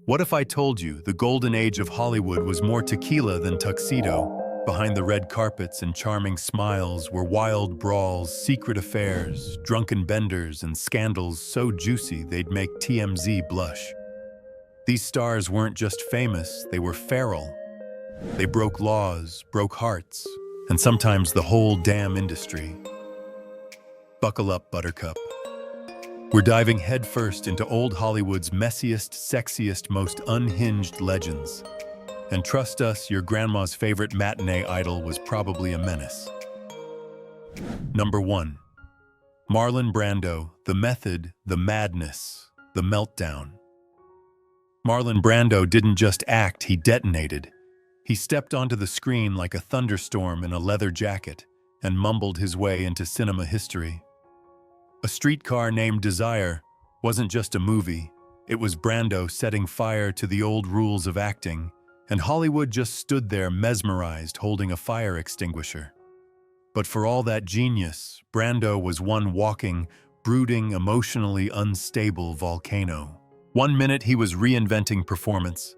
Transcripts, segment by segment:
What if I told you the golden age of Hollywood was more tequila than tuxedo? Behind the red carpets and charming smiles were wild brawls, secret affairs, drunken benders, and scandals so juicy they'd make TMZ blush. These stars weren't just famous, they were feral. They broke laws, broke hearts, and sometimes the whole damn industry. Buckle up, Buttercup. We're diving headfirst into old Hollywood's messiest, sexiest, most unhinged legends. And trust us, your grandma's favorite matinee idol was probably a menace. Number 1. Marlon Brando, the method, the madness, the meltdown. Marlon Brando didn't just act, he detonated. He stepped onto the screen like a thunderstorm in a leather jacket and mumbled his way into cinema history. A Streetcar Named Desire wasn't just a movie, it was Brando setting fire to the old rules of acting, and Hollywood just stood there mesmerized holding a fire extinguisher. But for all that genius, Brando was one walking, brooding, emotionally unstable volcano. One minute he was reinventing performance.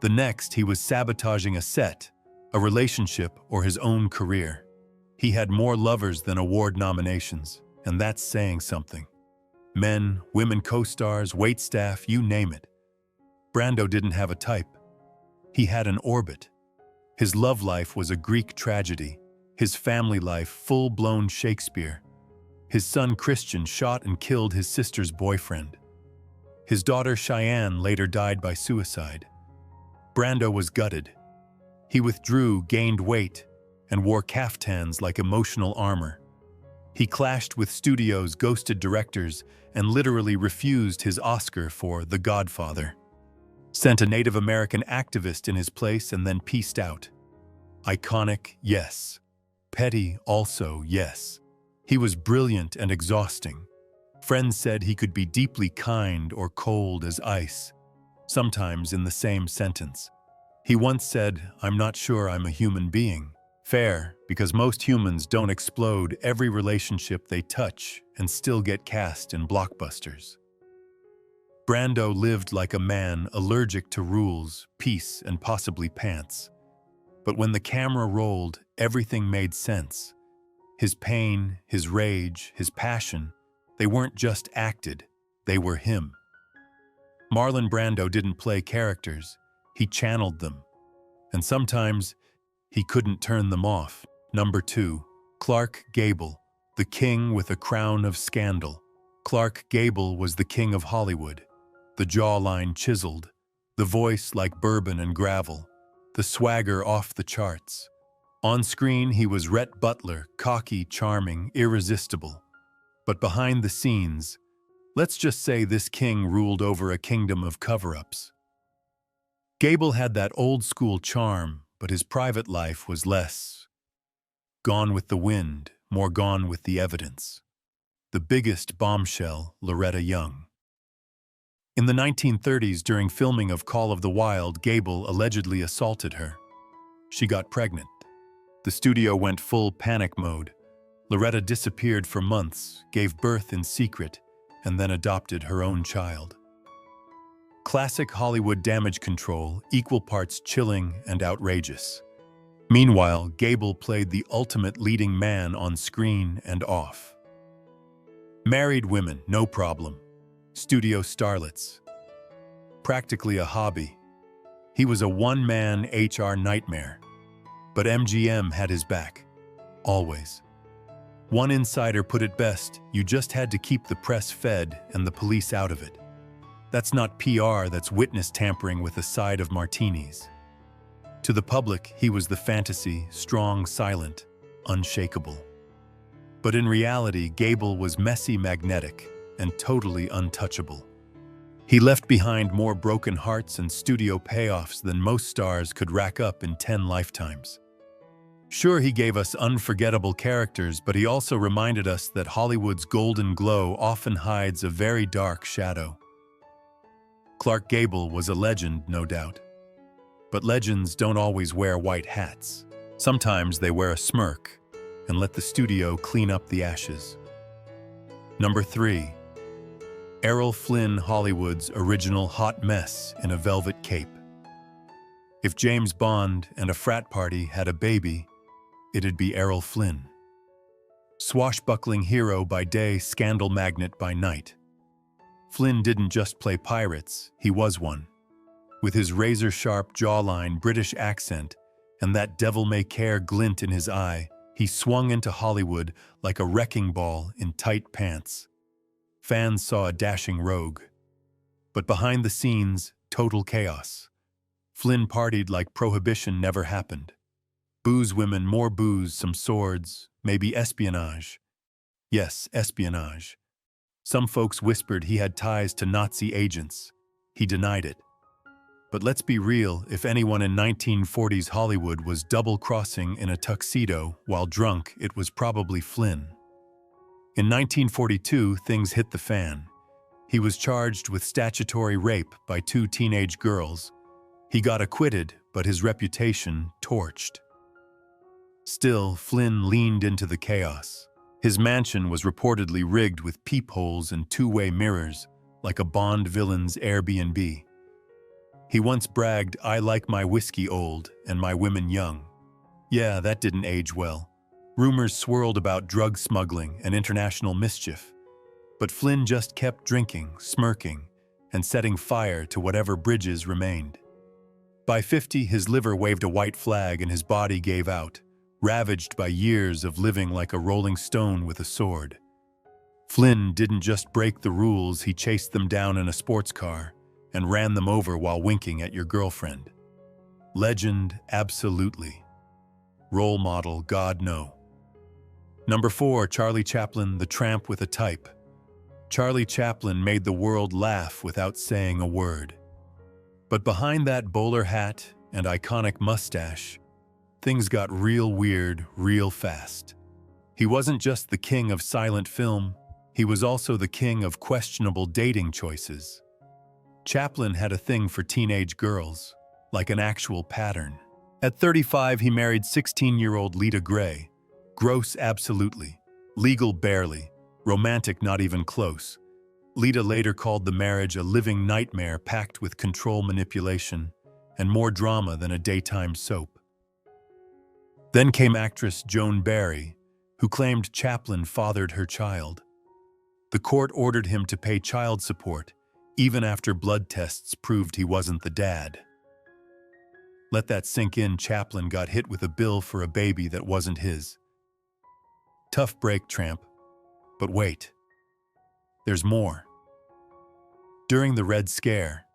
The next he was sabotaging a set, a relationship, or his own career. He had more lovers than award nominations, and that's saying something. Men, women co-stars, waitstaff, you name it. Brando didn't have a type. He had an orbit. His love life was a Greek tragedy, his family life full-blown Shakespeare. His son Christian shot and killed his sister's boyfriend. His daughter Cheyenne later died by suicide. Brando was gutted. He withdrew, gained weight, and wore caftans like emotional armor. He clashed with studios, ghosted directors, and literally refused his Oscar for The Godfather. Sent a Native American activist in his place and then peaced out. Iconic, yes. Petty, also, yes. He was brilliant and exhausting. Friends said he could be deeply kind or cold as ice, sometimes in the same sentence. He once said, "I'm not sure I'm a human being." Fair, because most humans don't explode every relationship they touch and still get cast in blockbusters. Brando lived like a man allergic to rules, peace, and possibly pants. But when the camera rolled, everything made sense. His pain, his rage, his passion, they weren't just acted, they were him. Marlon Brando didn't play characters, he channeled them. And sometimes, he couldn't turn them off. Number 2. Clark Gable, the king with a crown of scandal. Clark Gable was the king of Hollywood. The jawline chiseled, the voice like bourbon and gravel, the swagger off the charts. On screen, he was Rhett Butler, cocky, charming, irresistible. But behind the scenes, let's just say this king ruled over a kingdom of cover-ups. Gable had that old-school charm, but his private life was less gone with the wind, more gone with the evidence. The biggest bombshell, Loretta Young. In the 1930s, during filming of Call of the Wild, Gable allegedly assaulted her. She got pregnant. The studio went full panic mode. Loretta disappeared for months, gave birth in secret, and then adopted her own child. Classic Hollywood damage control, equal parts chilling and outrageous. Meanwhile, Gable played the ultimate leading man on screen and off. Married women, no problem. Studio starlets. Practically a hobby. He was a one-man HR nightmare. But MGM had his back. Always. One insider put it best, you just had to keep the press fed and the police out of it. That's not PR, that's witness tampering with a side of martinis. To the public, he was the fantasy, strong, silent, unshakable. But in reality, Gable was messy, magnetic, and totally untouchable. He left behind more broken hearts and studio payoffs than most stars could rack up in 10 lifetimes. Sure, he gave us unforgettable characters, but he also reminded us that Hollywood's golden glow often hides a very dark shadow. Clark Gable was a legend, no doubt. But legends don't always wear white hats. Sometimes they wear a smirk and let the studio clean up the ashes. Number 3. Errol Flynn, Hollywood's original hot mess in a velvet cape. If James Bond and a frat party had a baby, it'd be Errol Flynn. Swashbuckling hero by day, scandal magnet by night. Flynn didn't just play pirates, he was one. With his razor-sharp jawline, British accent, and that devil-may-care glint in his eye, he swung into Hollywood like a wrecking ball in tight pants. Fans saw a dashing rogue. But behind the scenes, total chaos. Flynn partied like prohibition never happened. Booze women, more booze, some swords, maybe espionage. Yes, espionage. Some folks whispered he had ties to Nazi agents. He denied it. But let's be real, if anyone in 1940s Hollywood was double-crossing in a tuxedo while drunk, it was probably Flynn. In 1942, things hit the fan. He was charged with statutory rape by 2 teenage girls. He got acquitted, but his reputation torched. Still, Flynn leaned into the chaos. His mansion was reportedly rigged with peepholes and two-way mirrors, like a Bond villain's Airbnb. He once bragged, "I like my whiskey old and my women young." Yeah, that didn't age well. Rumors swirled about drug smuggling and international mischief. But Flynn just kept drinking, smirking, and setting fire to whatever bridges remained. By 50, his liver waved a white flag and his body gave out, ravaged by years of living like a rolling stone with a sword. Flynn didn't just break the rules, he chased them down in a sports car and ran them over while winking at your girlfriend. Legend, absolutely. Role model, God no. Number 4, Charlie Chaplin, the tramp with a type. Charlie Chaplin made the world laugh without saying a word. But behind that bowler hat and iconic mustache, things got real weird, real fast. He wasn't just the king of silent film, he was also the king of questionable dating choices. Chaplin had a thing for teenage girls, like an actual pattern. At 35, he married 16-year-old Lita Gray. Gross, absolutely. Legal, barely. Romantic, not even close. Lita later called the marriage a living nightmare packed with control manipulation and more drama than a daytime soap. Then came actress Joan Barry, who claimed Chaplin fathered her child. The court ordered him to pay child support, even after blood tests proved he wasn't the dad. Let that sink in. Chaplin got hit with a bill for a baby that wasn't his. Tough break, tramp. But wait. There's more. During the Red Scare,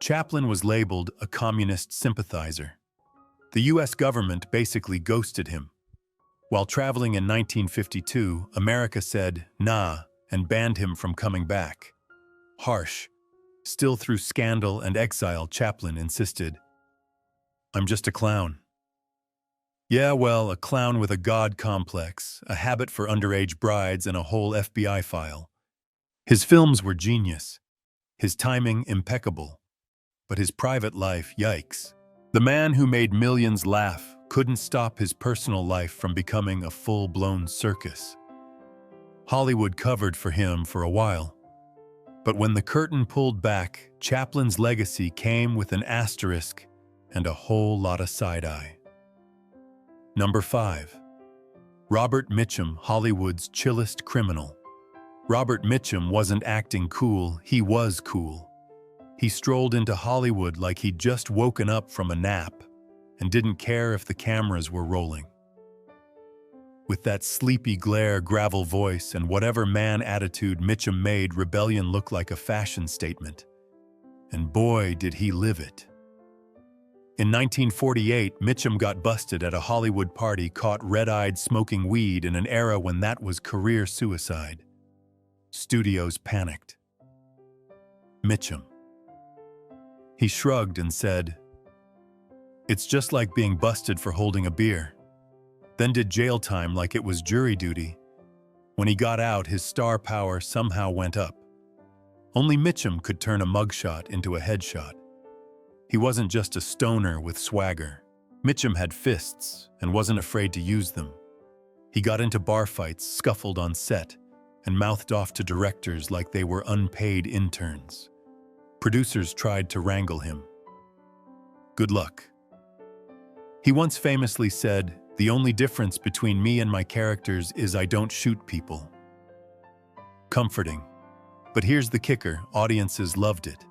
Chaplin was labeled a communist sympathizer. The US government basically ghosted him. While traveling in 1952, America said, "Nah," and banned him from coming back. Harsh. Still, through scandal and exile, Chaplin insisted, "I'm just a clown." Yeah, well, a clown with a god complex, a habit for underage brides, and a whole FBI file. His films were genius. His timing impeccable. But his private life, yikes. The man who made millions laugh couldn't stop his personal life from becoming a full-blown circus. Hollywood covered for him for a while. But when the curtain pulled back, Chaplin's legacy came with an asterisk and a whole lot of side-eye. Number 5. Robert Mitchum, Hollywood's chillest criminal. Robert Mitchum wasn't acting cool, he was cool. He strolled into Hollywood like he'd just woken up from a nap and didn't care if the cameras were rolling. With that sleepy glare, gravel voice, and whatever man attitude Mitchum made rebellion look like a fashion statement. And boy, did he live it. In 1948, Mitchum got busted at a Hollywood party, caught red-eyed smoking weed in an era when that was career suicide. Studios panicked. Mitchum. He shrugged and said, "It's just like being busted for holding a beer." Then did jail time like it was jury duty. When he got out, his star power somehow went up. Only Mitchum could turn a mugshot into a headshot. He wasn't just a stoner with swagger. Mitchum had fists and wasn't afraid to use them. He got into bar fights, scuffled on set, and mouthed off to directors like they were unpaid interns. Producers tried to wrangle him. Good luck. He once famously said, "The only difference between me and my characters is I don't shoot people." Comforting. But here's the kicker, audiences loved it.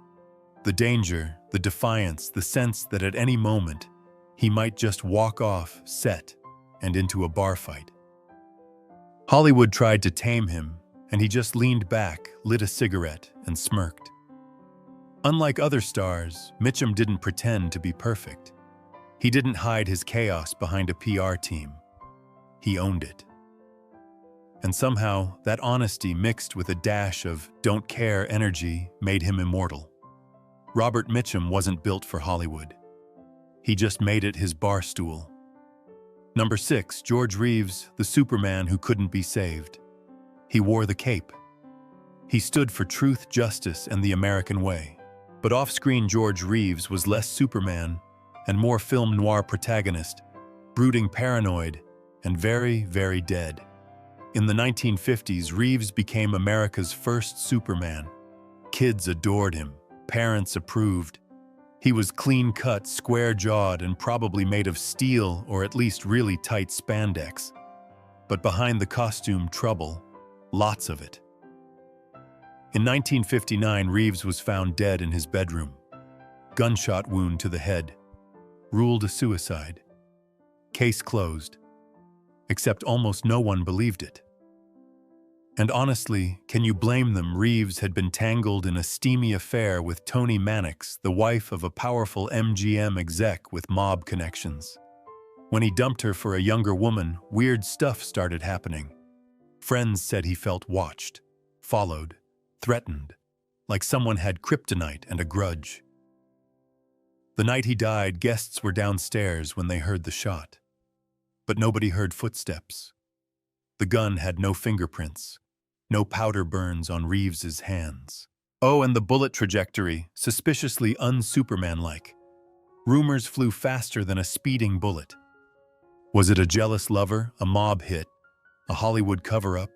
The danger, the defiance, the sense that at any moment, he might just walk off set and into a bar fight. Hollywood tried to tame him, and he just leaned back, lit a cigarette, and smirked. Unlike other stars, Mitchum didn't pretend to be perfect. He didn't hide his chaos behind a PR team. He owned it. And somehow, that honesty mixed with a dash of don't care energy made him immortal. Robert Mitchum wasn't built for Hollywood. He just made it his bar stool. Number 6, George Reeves, the Superman who couldn't be saved. He wore the cape. He stood for truth, justice, and the American way. But off-screen George Reeves was less Superman and more film noir protagonist, brooding paranoid, and very, very dead. In the 1950s, Reeves became America's first Superman. Kids adored him. Parents approved. He was clean-cut, square-jawed, and probably made of steel or at least really tight spandex. But behind the costume trouble, lots of it. In 1959, Reeves was found dead in his bedroom. Gunshot wound to the head. Ruled a suicide. Case closed. Except almost no one believed it. And honestly, can you blame them? Reeves had been tangled in a steamy affair with Toni Mannix, the wife of a powerful MGM exec with mob connections. When he dumped her for a younger woman, weird stuff started happening. Friends said he felt watched, followed, threatened, like someone had kryptonite and a grudge. The night he died, guests were downstairs when they heard the shot. But nobody heard footsteps. The gun had no fingerprints. No powder burns on Reeves's hands. Oh, and the bullet trajectory, suspiciously un-Superman-like. Rumors flew faster than a speeding bullet. Was it a jealous lover, a mob hit, a Hollywood cover-up?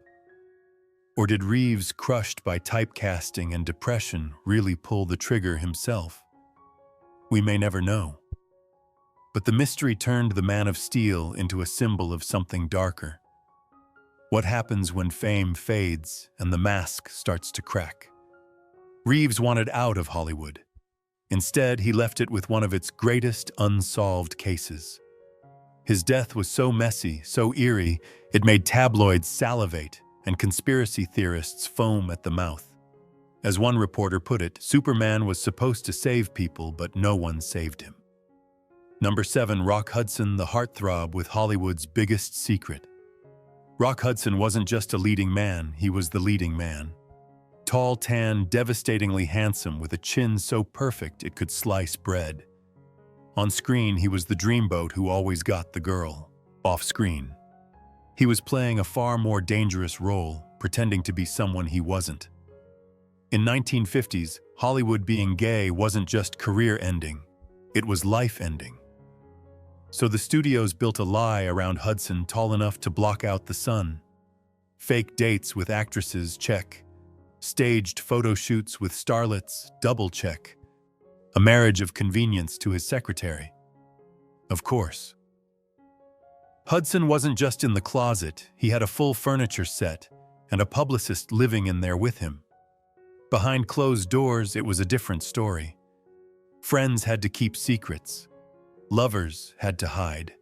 Or did Reeves, crushed by typecasting and depression, really pull the trigger himself? We may never know. But the mystery turned the Man of Steel into a symbol of something darker. What happens when fame fades and the mask starts to crack? Reeves wanted out of Hollywood. Instead, he left it with one of its greatest unsolved cases. His death was so messy, so eerie, it made tabloids salivate and conspiracy theorists foam at the mouth. As one reporter put it, Superman was supposed to save people, but no one saved him. Number 7, Rock Hudson, the heartthrob with Hollywood's biggest secret. Rock Hudson wasn't just a leading man, he was the leading man. Tall, tan, devastatingly handsome with a chin so perfect it could slice bread. On screen, he was the dreamboat who always got the girl. Off screen, he was playing a far more dangerous role, pretending to be someone he wasn't. In 1950s, Hollywood being gay wasn't just career-ending, it was life-ending. So the studios built a lie around Hudson tall enough to block out the sun. Fake dates with actresses, check. Staged photo shoots with starlets, double check. A marriage of convenience to his secretary. Of course. Hudson wasn't just in the closet, he had a full furniture set and a publicist living in there with him. Behind closed doors, it was a different story. Friends had to keep secrets. Lovers had to hide.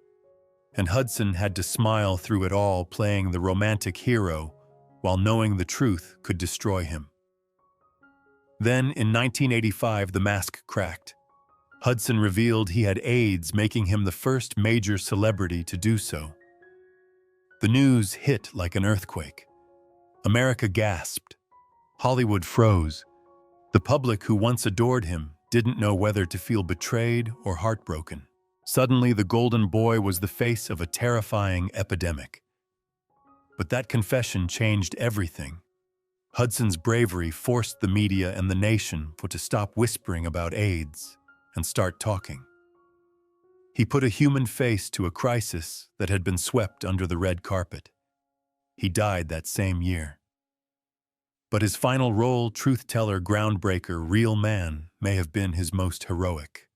And Hudson had to smile through it all, playing the romantic hero while knowing the truth could destroy him. Then, in 1985, the mask cracked. Hudson revealed he had AIDS, making him the first major celebrity to do so. The news hit like an earthquake. America gasped. Hollywood froze. The public who once adored him didn't know whether to feel betrayed or heartbroken. Suddenly, the golden boy was the face of a terrifying epidemic. But that confession changed everything. Hudson's bravery forced the media and the nation to stop whispering about AIDS and start talking. He put a human face to a crisis that had been swept under the red carpet. He died that same year. But his final role, truth-teller, groundbreaker, real man, may have been his most heroic.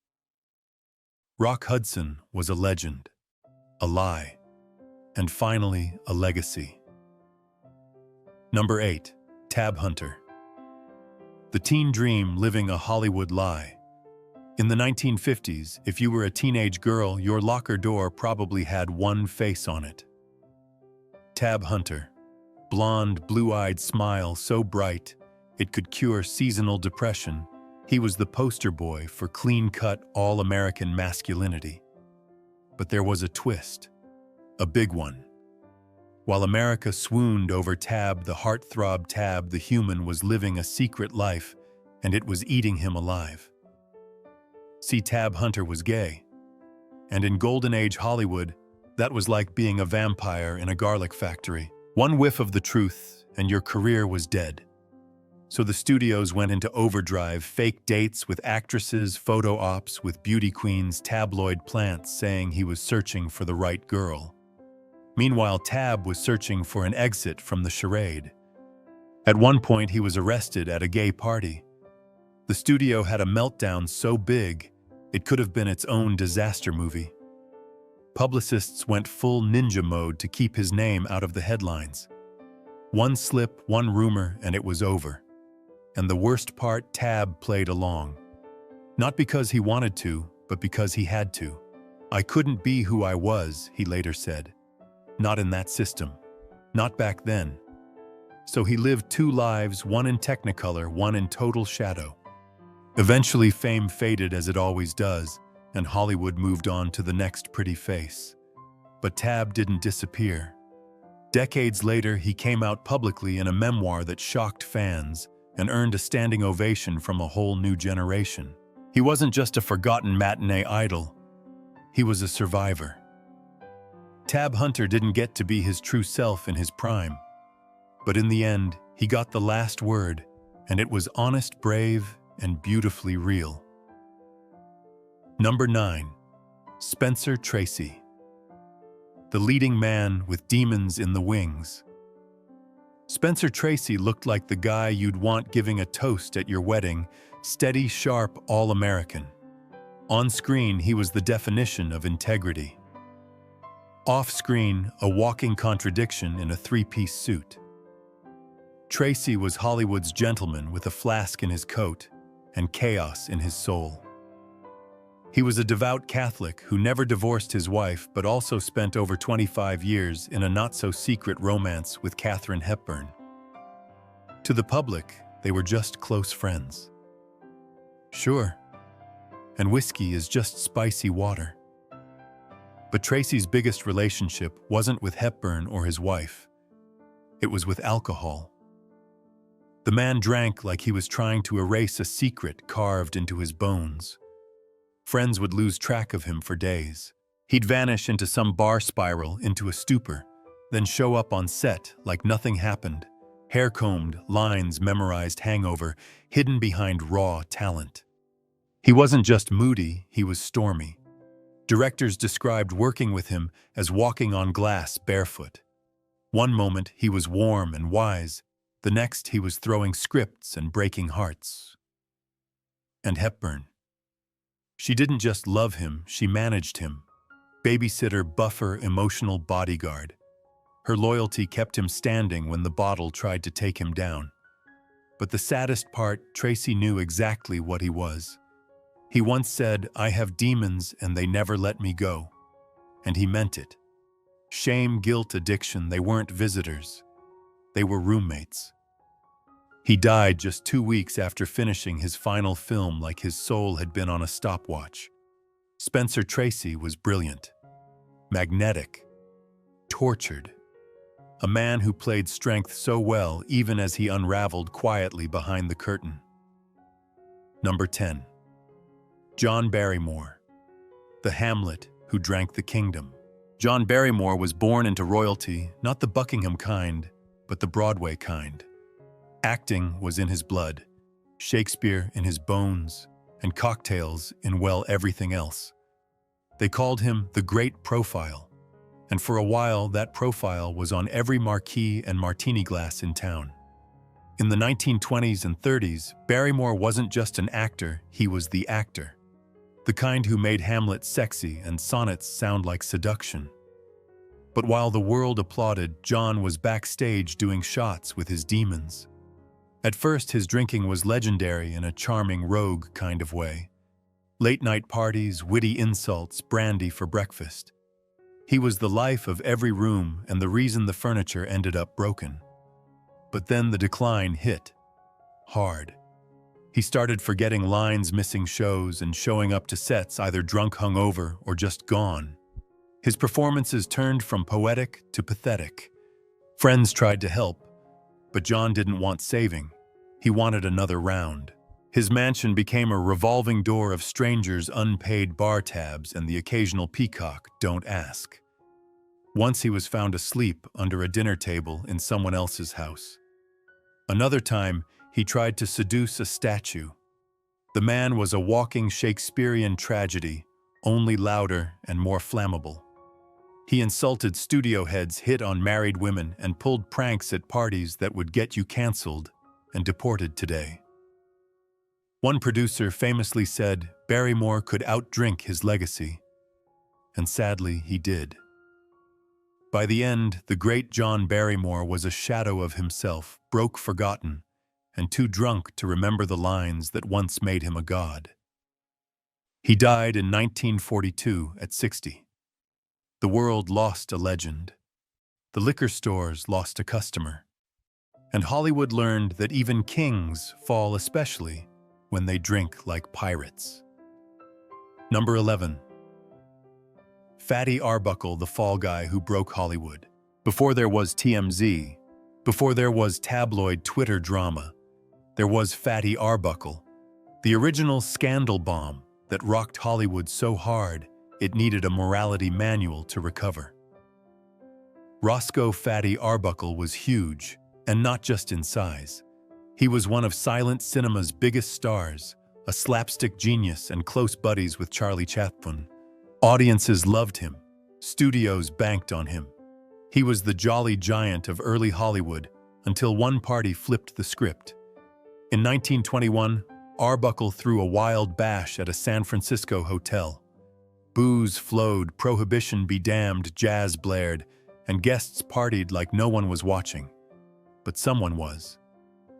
Rock Hudson was a legend, a lie, and finally, a legacy. Number 8. Tab Hunter. The teen dream living a Hollywood lie. In the 1950s, if you were a teenage girl, your locker door probably had one face on it. Tab Hunter. Blonde, blue-eyed smile so bright it could cure seasonal depression. He was the poster boy for clean-cut, all-American masculinity. But there was a twist, a big one. While America swooned over Tab, the heartthrob Tab, the human, was living a secret life, and it was eating him alive. See, Tab Hunter was gay. And in Golden Age Hollywood, that was like being a vampire in a garlic factory. One whiff of the truth, and your career was dead. So the studios went into overdrive, fake dates with actresses, photo ops with beauty queens, tabloid plants saying he was searching for the right girl. Meanwhile, Tab was searching for an exit from the charade. At one point, he was arrested at a gay party. The studio had a meltdown so big, it could have been its own disaster movie. Publicists went full ninja mode to keep his name out of the headlines. One slip, one rumor, and it was over. And the worst part, Tab played along. Not because he wanted to, but because he had to. I couldn't be who I was, he later said. Not in that system. Not back then. So he lived two lives, one in Technicolor, one in total shadow. Eventually, fame faded as it always does, and Hollywood moved on to the next pretty face. But Tab didn't disappear. Decades later, he came out publicly in a memoir that shocked fans and earned a standing ovation from a whole new generation. He wasn't just a forgotten matinee idol. He was a survivor. Tab Hunter didn't get to be his true self in his prime. But in the end, he got the last word, and it was honest, brave, and beautifully real. Number 9. Spencer Tracy. The leading man with demons in the wings. Spencer Tracy looked like the guy you'd want giving a toast at your wedding, steady, sharp, all-American. On screen, he was the definition of integrity. Off-screen, a walking contradiction in a three-piece suit. Tracy was Hollywood's gentleman with a flask in his coat and chaos in his soul. He was a devout Catholic who never divorced his wife but also spent over 25 years in a not-so-secret romance with Katharine Hepburn. To the public, they were just close friends. Sure, and whiskey is just spicy water. But Tracy's biggest relationship wasn't with Hepburn or his wife. It was with alcohol. The man drank like he was trying to erase a secret carved into his bones. Friends would lose track of him for days. He'd vanish into some bar spiral, into a stupor, then show up on set like nothing happened, hair-combed, lines memorized, hangover, hidden behind raw talent. He wasn't just moody, he was stormy. Directors described working with him as walking on glass barefoot. One moment he was warm and wise, the next he was throwing scripts and breaking hearts. And Hepburn. She didn't just love him, she managed him. Babysitter, buffer, emotional bodyguard. Her loyalty kept him standing when the bottle tried to take him down. But the saddest part, Tracy knew exactly what he was. He once said, "I have demons and they never let me go." And he meant it. Shame, guilt, addiction, they weren't visitors. They were roommates. He died just 2 weeks after finishing his final film like his soul had been on a stopwatch. Spencer Tracy was brilliant, magnetic, tortured. A man who played strength so well even as he unraveled quietly behind the curtain. Number 10. John Barrymore. The Hamlet who drank the kingdom. John Barrymore was born into royalty, not the Buckingham kind, but the Broadway kind. Acting was in his blood, Shakespeare in his bones, and cocktails in, well, everything else. They called him the Great Profile, and for a while that profile was on every marquee and martini glass in town. In the 1920s and 30s, Barrymore wasn't just an actor, he was the actor. The kind who made Hamlet sexy and sonnets sound like seduction. But while the world applauded, John was backstage doing shots with his demons. At first, his drinking was legendary in a charming rogue kind of way. Late-night parties, witty insults, brandy for breakfast. He was the life of every room and the reason the furniture ended up broken. But then the decline hit. Hard. He started forgetting lines, missing shows, and showing up to sets either drunk, hungover, or just gone. His performances turned from poetic to pathetic. Friends tried to help, but John didn't want saving. He wanted another round. His mansion became a revolving door of strangers' unpaid bar tabs and the occasional peacock, don't ask. Once he was found asleep under a dinner table in someone else's house. Another time, he tried to seduce a statue. The man was a walking Shakespearean tragedy, only louder and more flammable. He insulted studio heads, hit on married women, and pulled pranks at parties that would get you canceled and deported today. One producer famously said Barrymore could outdrink his legacy, and sadly he did. By the end, the great John Barrymore was a shadow of himself, broke, forgotten, and too drunk to remember the lines that once made him a god. He died in 1942 at 60. The world lost a legend. The liquor stores lost a customer. And Hollywood learned that even kings fall, especially when they drink like pirates. Number 11. Fatty Arbuckle, the fall guy who broke Hollywood. Before there was TMZ, before there was tabloid Twitter drama, there was Fatty Arbuckle, the original scandal bomb that rocked Hollywood so hard it needed a morality manual to recover. Roscoe Fatty Arbuckle was huge, and not just in size. He was one of silent cinema's biggest stars, a slapstick genius and close buddies with Charlie Chaplin. Audiences loved him. Studios banked on him. He was the jolly giant of early Hollywood until one party flipped the script. In 1921, Arbuckle threw a wild bash at a San Francisco hotel. Booze flowed, prohibition be damned, jazz blared, and guests partied like no one was watching. But someone was.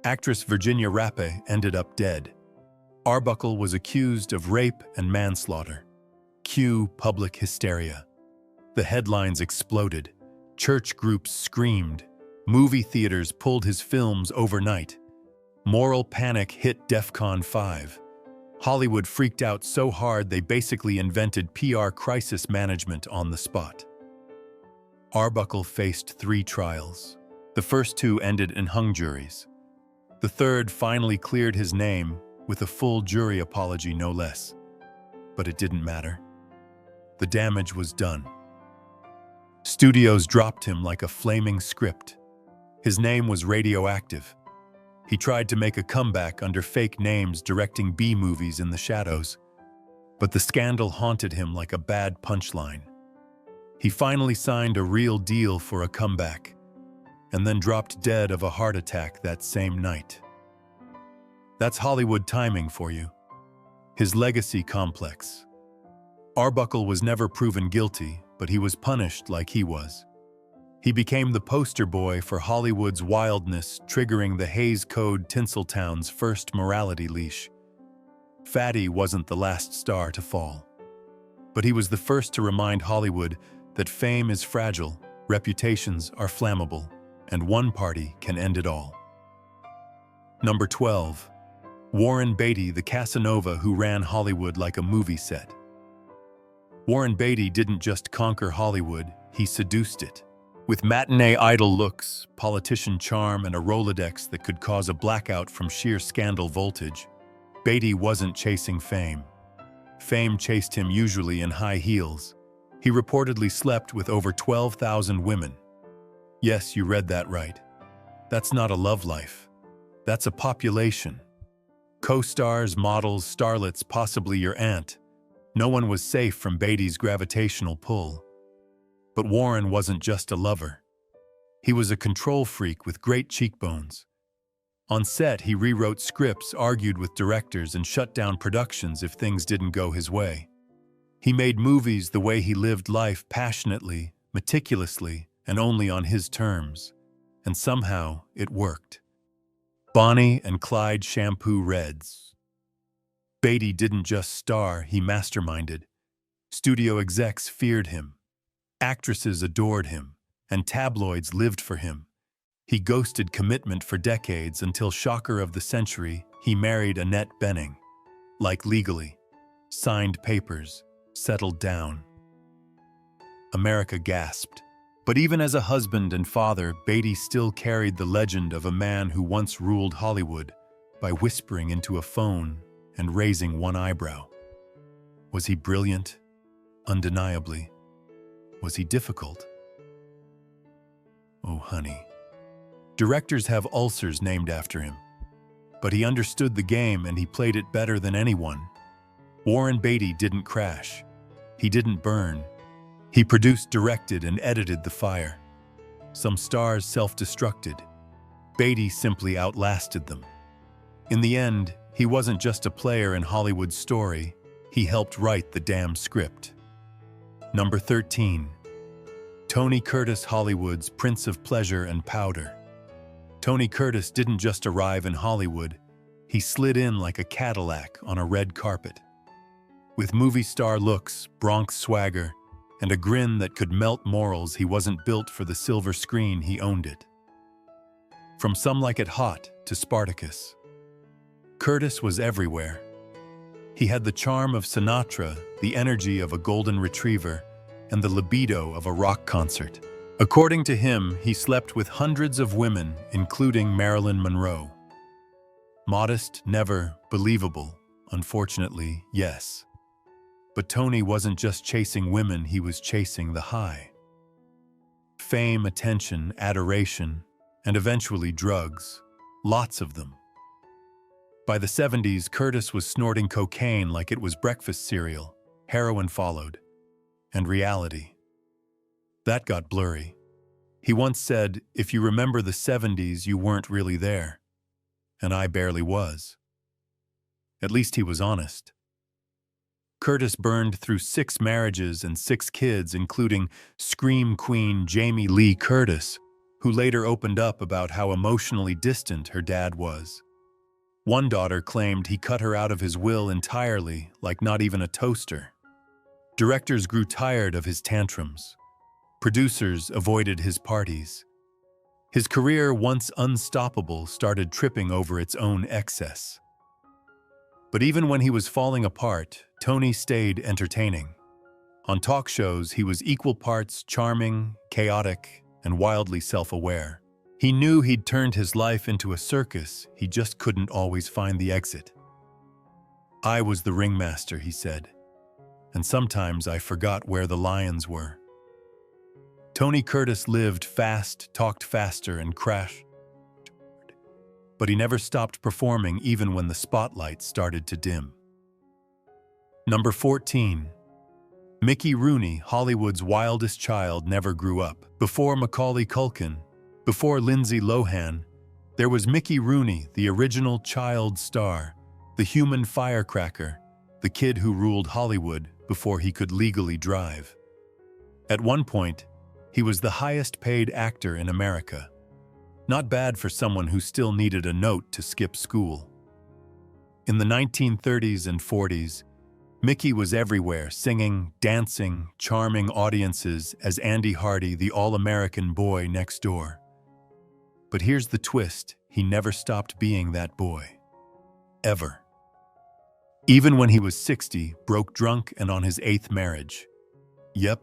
Actress Virginia Rappe ended up dead. Arbuckle was accused of rape and manslaughter. Cue public hysteria. The headlines exploded. Church groups screamed. Movie theaters pulled his films overnight. Moral panic hit DEFCON 5. Hollywood freaked out so hard they basically invented PR crisis management on the spot. Arbuckle faced 3 trials. The first 2 ended in hung juries. The third finally cleared his name with a full jury apology, no less. But it didn't matter. The damage was done. Studios dropped him like a flaming script. His name was radioactive. He tried to make a comeback under fake names, directing B-movies in the shadows. But the scandal haunted him like a bad punchline. He finally signed a real deal for a comeback, and then dropped dead of a heart attack that same night. That's Hollywood timing for you. His legacy complex. Arbuckle was never proven guilty, but he was punished like he was. He became the poster boy for Hollywood's wildness, triggering the Hays Code, Tinseltown's first morality leash. Fatty wasn't the last star to fall, but he was the first to remind Hollywood that fame is fragile, reputations are flammable, and one party can end it all. Number 12. Warren Beatty, the Casanova who ran Hollywood like a movie set. Warren Beatty didn't just conquer Hollywood, he seduced it. With matinee idol looks, politician charm, and a Rolodex that could cause a blackout from sheer scandal voltage, Beatty wasn't chasing fame. Fame chased him, usually in high heels. He reportedly slept with over 12,000 women. Yes, you read that right. That's not a love life. That's a population. Co-stars, models, starlets, possibly your aunt. No one was safe from Beatty's gravitational pull. But Warren wasn't just a lover. He was a control freak with great cheekbones. On set, he rewrote scripts, argued with directors, and shut down productions if things didn't go his way. He made movies the way he lived life, passionately, meticulously, and only on his terms. And somehow, it worked. Bonnie and Clyde Shampoo Reds. Beatty didn't just star, he masterminded. Studio execs feared him. Actresses adored him, and tabloids lived for him. He ghosted commitment for decades until, shocker of the century, he married Annette Bening. Like legally. Signed papers. Settled down. America gasped. But even as a husband and father, Beatty still carried the legend of a man who once ruled Hollywood by whispering into a phone and raising one eyebrow. Was he brilliant? Undeniably. Was he difficult? Oh, honey. Directors have ulcers named after him. But he understood the game and he played it better than anyone. Warren Beatty didn't crash. He didn't burn. He produced, directed, and edited the fire. Some stars self-destructed. Beatty simply outlasted them. In the end, he wasn't just a player in Hollywood's story, he helped write the damn script. Number 13. Tony Curtis, Hollywood's Prince of Pleasure and Powder. Tony Curtis didn't just arrive in Hollywood, he slid in like a Cadillac on a red carpet. With movie star looks, Bronx swagger, and a grin that could melt morals, he wasn't built for the silver screen, he owned it. From Some Like It Hot to Spartacus, Curtis was everywhere. He had the charm of Sinatra, the energy of a golden retriever, and the libido of a rock concert. According to him, he slept with hundreds of women, including Marilyn Monroe. Modest, never. Believable, unfortunately, yes. But Tony wasn't just chasing women, he was chasing the high. Fame, attention, adoration, and eventually drugs. Lots of them. By the 70s, Curtis was snorting cocaine like it was breakfast cereal. Heroin followed. And reality. That got blurry. He once said, "If you remember the 70s, you weren't really there." And I barely was. At least he was honest. Curtis burned through 6 marriages and 6 kids, including Scream Queen Jamie Lee Curtis, who later opened up about how emotionally distant her dad was. One daughter claimed he cut her out of his will entirely, like not even a toaster. Directors grew tired of his tantrums. Producers avoided his parties. His career, once unstoppable, started tripping over its own excess. But even when he was falling apart, Tony stayed entertaining. On talk shows, he was equal parts charming, chaotic, and wildly self-aware. He knew he'd turned his life into a circus, he just couldn't always find the exit. "I was the ringmaster," he said, "and sometimes I forgot where the lions were." Tony Curtis lived fast, talked faster, and crashed. But he never stopped performing even when the spotlight started to dim. Number 14. Mickey Rooney, Hollywood's wildest child, never grew up. Before Macaulay Culkin, before Lindsay Lohan, there was Mickey Rooney, the original child star, the human firecracker, the kid who ruled Hollywood before he could legally drive. At one point, he was the highest-paid actor in America. Not bad for someone who still needed a note to skip school. In the 1930s and 40s, Mickey was everywhere, singing, dancing, charming audiences as Andy Hardy, the all-American boy next door. But here's the twist, he never stopped being that boy. Ever. Even when he was 60, broke drunk and on his 8th marriage. Yep,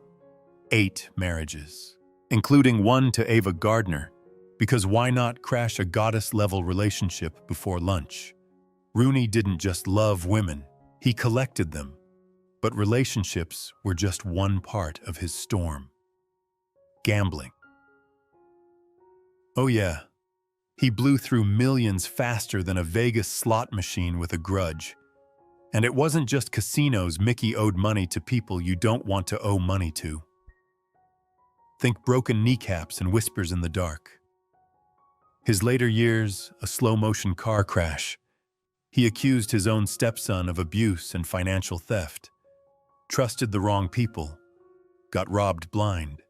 8 marriages. Including one to Ava Gardner, because why not crash a goddess-level relationship before lunch? Rooney didn't just love women, he collected them. But relationships were just one part of his storm. Gambling. Oh yeah, he blew through millions faster than a Vegas slot machine with a grudge. And it wasn't just casinos. Mickey owed money to people you don't want to owe money to. Think broken kneecaps and whispers in the dark. His later years, a slow-motion car crash. He accused his own stepson of abuse and financial theft, trusted the wrong people, got robbed blind.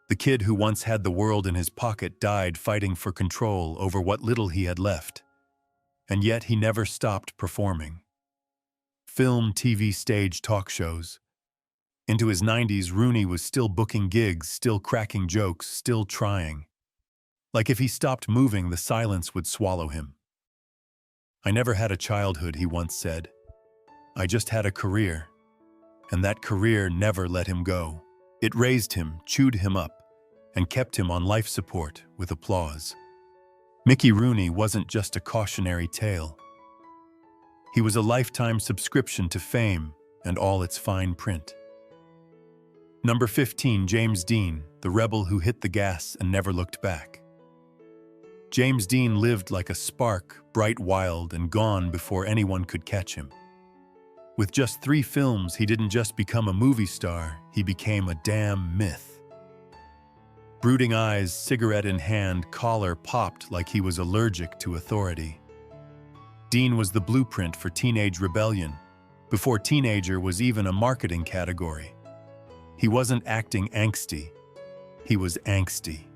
The kid who once had the world in his pocket died fighting for control over what little he had left. And yet he never stopped performing. Film, TV, stage, talk shows. Into his 90s, Rooney was still booking gigs, still cracking jokes, still trying. Like if he stopped moving, the silence would swallow him. "I never had a childhood," he once said. "I just had a career." And that career never let him go. It raised him, chewed him up, and kept him on life support with applause. Mickey Rooney wasn't just a cautionary tale. He was a lifetime subscription to fame and all its fine print. Number 15, James Dean, the rebel who hit the gas and never looked back. James Dean lived like a spark, bright, wild, and gone before anyone could catch him. With just 3 films, he didn't just become a movie star, he became a damn myth. Brooding eyes, cigarette in hand, collar popped like he was allergic to authority. Dean was the blueprint for teenage rebellion, before teenager was even a marketing category. He wasn't acting angsty, he was angsty.